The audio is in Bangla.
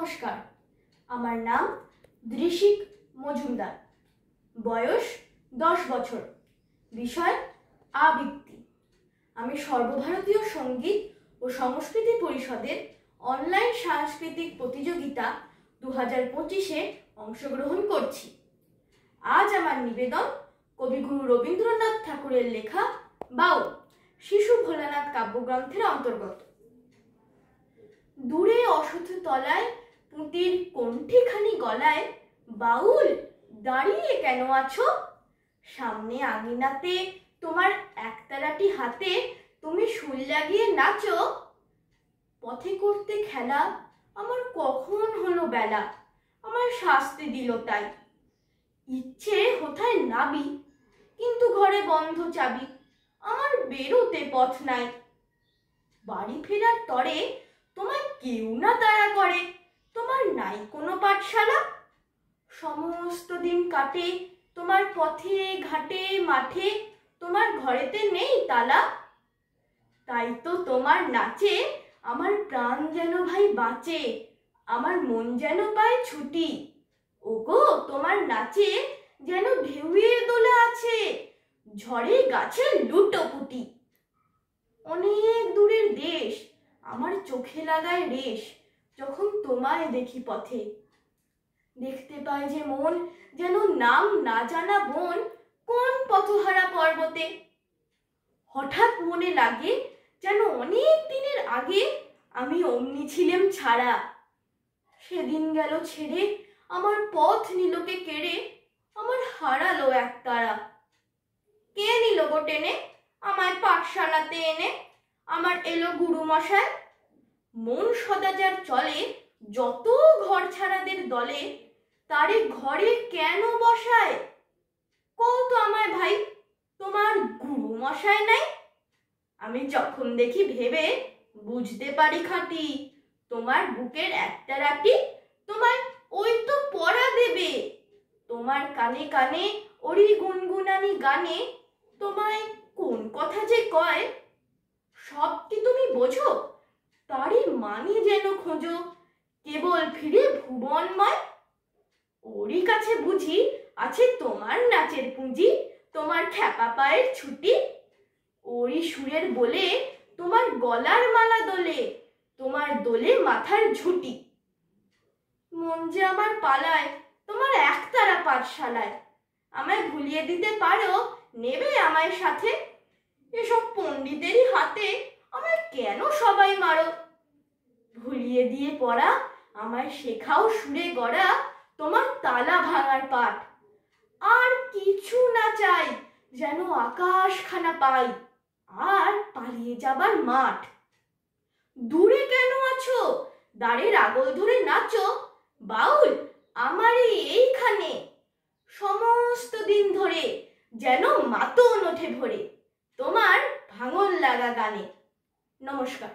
নমস্কার, আমার নাম দৃশিক মজুমদার। বয়স 10 বছর। বিষয় আবৃত্তি। আমি সর্বভারতীয় সঙ্গীত ও সংস্কৃতি পরিষদের অনলাইন সাংস্কৃতিক প্রতিযোগিতা 2025-এ অংশগ্রহণ করছি। আজ আমার নিবেদন কবিগুরু রবীন্দ্রনাথ ঠাকুরের লেখা বাউল শিশু ভোলানাথ কাব্যগ্রন্থের অন্তর্গত। দূরে অসথ তলায় পুঁতির কণ্ঠিখানি গলায়, বাউল দাঁড়িয়ে কেন আছো? সামনে আঙিনাতে তোমার একতারাটি হাতে তুমি সুর লাগিয়ে নাচো। পথে করতে খেলা আমার কখন হলো বেলা, আমার শাস্তি দিল তাই। ইচ্ছে কোথায় নাবি, কিন্তু ঘরে বন্ধ চাবি, আমার বেরোতে পথ নাই। বাড়ি ফেরার তরে তোমায় কেউ না তাড়া করে, তোমার নাই কোনো পাঠশালা। সমস্ত দিন কাটে তোমার পথে ঘাটে মাঠে, তোমার ঘরেতে নেই তালা। তাই তো তোমার নাচে আমার প্রাণ যেন ভাই বাঁচে, আমার মন যেন পায় ছুটি। ওগো তোমার নাচে যেন ঢেউয়ের দোলা আছে, ঝড়ে গাছের লুটোপুটি। অনেক দূরের দেশ আমার চোখে লাগায় রেশ, যখন তোমায় দেখি পথে। দেখতে পায় যে মন যেন নাম না জানা বন কোন পথহারা পর্বতে। হঠাৎ মনে লাগে যেন অনেক দিনের আগে আমি অমনি ছিলাম ছাড়া। সেদিন গেল ছেড়ে আমার পথ নিলকে কেড়ে, আমার হারালো একতারা। কে নিল গো টেনে আমায় পাঠশালাতে এনে, আমার এলো গুরু মশাই। মন সদা যার চলে যত ঘর ছাড়াদের দলে, তারে ঘরে কেন বসায়? কত আমায় ভাই তোমার গুরু মশাই নাই? আমি যখন দেখি ভেবে বুঝতে পারি খাঁটি, তোমার বুকের একতারাটি তোমায় ওই তো পড়া দেবে। তোমার কানে কানে ওরি গুনগুনানি গানে তোমায় কোন কথা যে কয়, সব কি তুমি বোঝো? তারই মানে যেন খোঁজো কেবল ফিরে ভুবনময়। ওরই কাছে বুঝি আছে তোমার নাচের পুঁজি, তোমার খ্যাপা পায়ের ছুটি। ওরই সুরের বলে তোমার গলার মালা দোলে, তোমার দোলে মাথার ঝুঁটি। মন যে আমার পালায় তোমার একতারা পাঠশালায়, আমায় ভুলিয়ে দিতে পারো, নেবে আমায় সাথে? এসব পণ্ডিতেরই হাতে আমায় কেন সবাই মারো? ভুলিয়ে দিয়ে পড়া আমায় শেখাও সুরে গড়া, তোমার তালা ভাঙার পাঠ। আর কিছু না চাই, যেন আকাশখানা পাই আর পালিয়ে যাবার মাঠ। দূরে কেন আছো, দ্বারের আগল ধরে নাচো, বাউল আমারই এইখানে। সমস্ত দিন ধরে যেন মাতন ওঠে ভরে, তোমার ভাঙন লাগা গানে। নমস্কার।